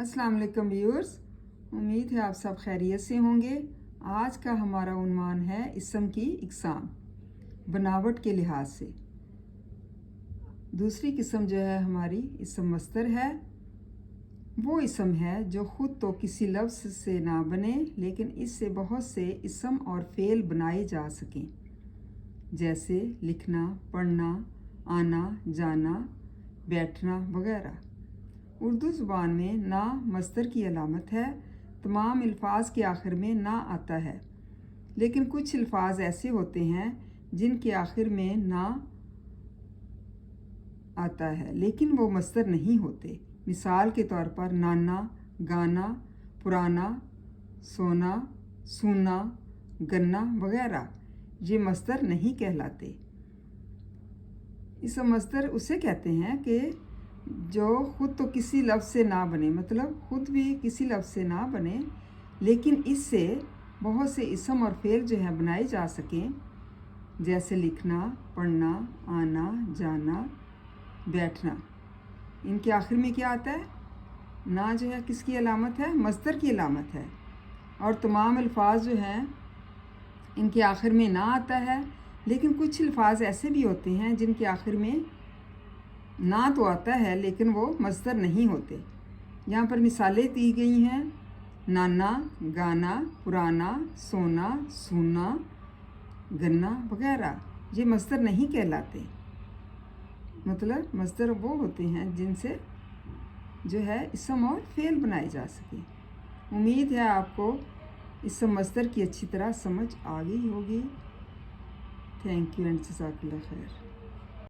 अस्सलाम वालेकुम व्यूअर्स, उम्मीद है आप सब खैरियत से होंगे। आज का हमारा उन्वान है इसम की इकसाम, बनावट के लिहाज से। दूसरी किस्म जो है हमारी इसम मस्तर है। वो इसम है जो ख़ुद तो किसी लफ्ज़ से ना बने, लेकिन इससे बहुत से इसम और फ़ेल बनाए जा सकें, जैसे लिखना, पढ़ना, आना, जाना, बैठना वगैरह। उर्दू ज़ुबान में ना मस्तर की अलामत है। तमाम अल्फाज के आखिर में ना आता है, लेकिन कुछ अल्फाज ऐसे होते हैं जिनके आखिर में ना आता है लेकिन वो मस्तर नहीं होते। मिसाल के तौर पर नाना, गाना, पुराना, सोना, सूना, गन्ना वगैरह ये मस्तर नहीं कहलाते। इस मस्तर उसे कहते हैं कि जो ख़ुद तो किसी लफ्ज़ से ना बने, मतलब ख़ुद भी किसी लफ्ज़ से ना बने, लेकिन इससे बहुत से इसम और फ़ेल जो हैं बनाए जा सकें, जैसे लिखना, पढ़ना, आना, जाना, बैठना। इनके आखिर में क्या आता है? ना जो है किसकी अलामत है? मस्तर की अलामत है। और तमाम अल्फाज जो हैं इनके आखिर में ना आता है, लेकिन कुछ अल्फाज ऐसे भी होते हैं जिनके आखिर में ना तो आता है लेकिन वो मस्तर नहीं होते। यहाँ पर मिसालें दी गई हैं: नाना, गाना, पुराना, सोना, सूना, गन्ना वगैरह। ये मस्तर नहीं कहलाते। मतलब मस्तर वो होते हैं जिनसे जो है इसम और फ़ेल बनाए जा सके। उम्मीद है आपको इसम मस्तर की अच्छी तरह समझ आ गई होगी। थैंक यू एंड जज़ाकल्लाह खैर।